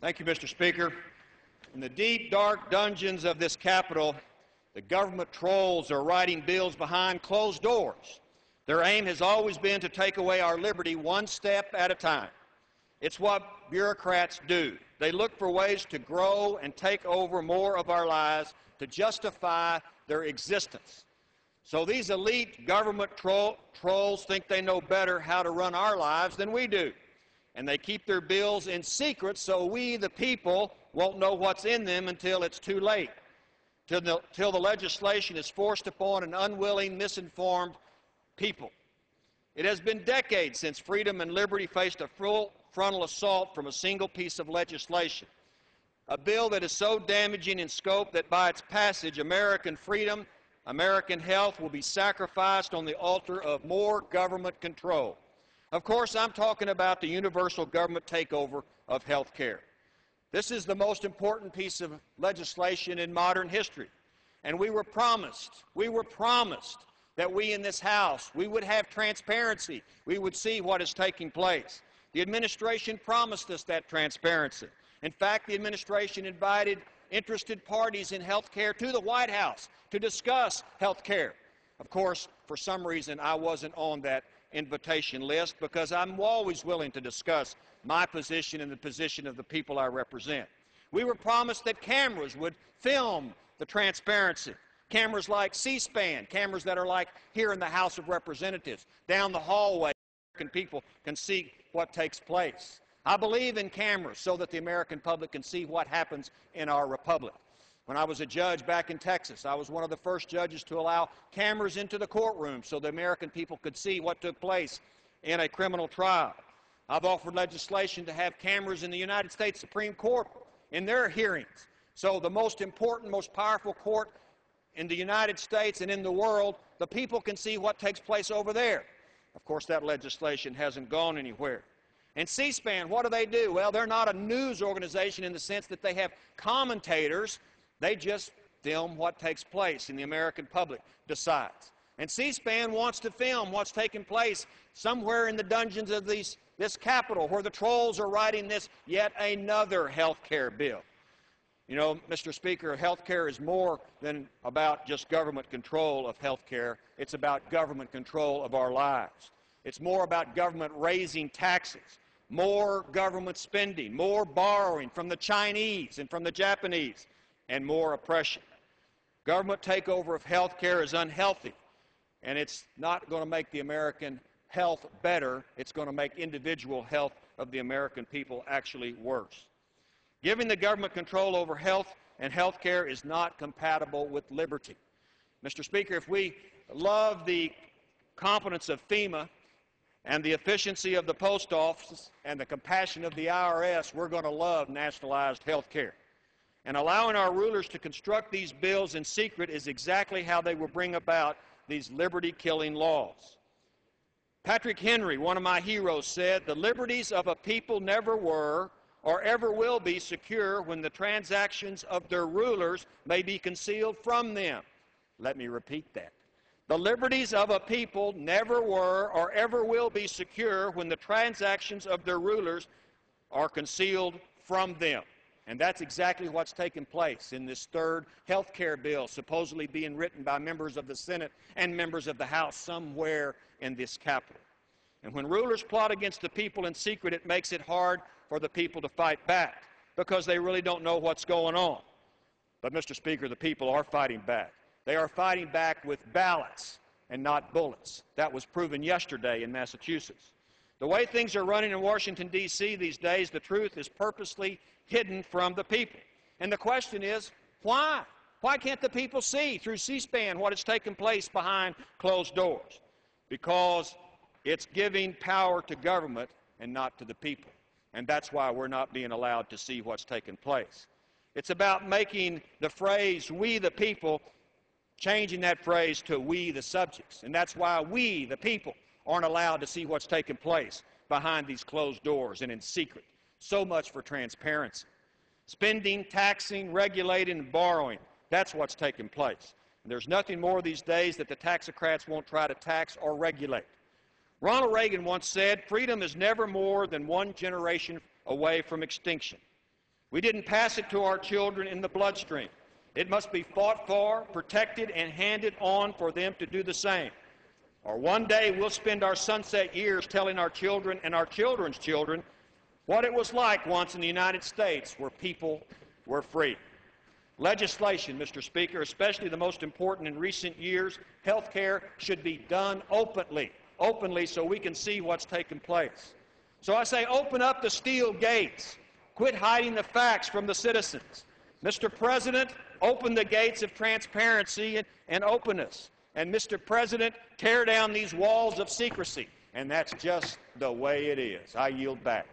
Thank you, Mr. Speaker. In the deep, dark dungeons of this Capitol, the government trolls are writing bills behind closed doors. Their aim has always been to take away our liberty one step at a time. It's what bureaucrats do. They look for ways to grow and take over more of our lives to justify their existence. So these elite government trolls think they know better how to run our lives than we do. And they keep their bills in secret so we, the people, won't know what's in them until it's too late, till the legislation is forced upon an unwilling, misinformed people. It has been decades since freedom and liberty faced a full frontal assault from a single piece of legislation, a bill that is so damaging in scope that by its passage, American freedom, American health will be sacrificed on the altar of more government control. Of course, I'm talking about the universal government takeover of health care. This is the most important piece of legislation in modern history. And we were promised that we in this House, we would have transparency. We would see what is taking place. The administration promised us that transparency. In fact, the administration invited interested parties in health care to the White House to discuss health care. Of course, for some reason, I wasn't on that invitation list because I'm always willing to discuss my position and the position of the people I represent. We were promised that cameras would film the transparency. Cameras like C-SPAN, cameras that are like here in the House of Representatives, down the hallway, American people can see what takes place. I believe in cameras so that the American public can see what happens in our republic. When I was a judge back in Texas, I was one of the first judges to allow cameras into the courtroom so the American people could see what took place in a criminal trial. I've offered legislation to have cameras in the United States Supreme Court in their hearings. So the most important, most powerful court in the United States and in the world, the people can see what takes place over there. Of course, that legislation hasn't gone anywhere. And C-SPAN, what do? Well, they're not a news organization in the sense that they have commentators. They just film what takes place, and the American public decides. And C-SPAN wants to film what's taking place somewhere in the dungeons of this Capitol, where the trolls are writing this yet another health care bill. You know, Mr. Speaker, health care is more than about just government control of health care. It's about government control of our lives. It's more about government raising taxes, more government spending, more borrowing from the Chinese and from the Japanese, and more oppression. Government takeover of health care is unhealthy, and it's not going to make the American health better. It's going to make individual health of the American people actually worse. Giving the government control over health and health care is not compatible with liberty. Mr. Speaker, if we love the competence of FEMA and the efficiency of the post office and the compassion of the IRS, we're going to love nationalized health care. And allowing our rulers to construct these bills in secret is exactly how they will bring about these liberty-killing laws. Patrick Henry, one of my heroes, said, "The liberties of a people never were or ever will be secure when the transactions of their rulers may be concealed from them." Let me repeat that. The liberties of a people never were or ever will be secure when the transactions of their rulers are concealed from them. And that's exactly what's taken place in this third health care bill, supposedly being written by members of the Senate and members of the House somewhere in this Capitol. And when rulers plot against the people in secret, it makes it hard for the people to fight back because they really don't know what's going on. But, Mr. Speaker, the people are fighting back. They are fighting back with ballots and not bullets. That was proven yesterday in Massachusetts. The way things are running in Washington, D.C. these days, the truth is purposely hidden from the people. And the question is, why? Why can't the people see through C-SPAN what has taken place behind closed doors? Because it's giving power to government and not to the people. And that's why we're not being allowed to see what's taken place. It's about making the phrase, "we the people," changing that phrase to "we the subjects." And that's why we, the people, aren't allowed to see what's taking place behind these closed doors and in secret. So much for transparency. Spending, taxing, regulating, and borrowing, that's what's taking place. And there's nothing more these days that the taxocrats won't try to tax or regulate. Ronald Reagan once said, "Freedom is never more than one generation away from extinction." We didn't pass it to our children in the bloodstream. It must be fought for, protected, and handed on for them to do the same. Or one day we'll spend our sunset years telling our children and our children's children what it was like once in the United States where people were free. Legislation, Mr. Speaker, especially the most important in recent years, health care, should be done openly so we can see what's taken place. So I say open up the steel gates. Quit hiding the facts from the citizens. Mr. President, open the gates of transparency and openness. And Mr. President, tear down these walls of secrecy. And that's just the way it is. I yield back.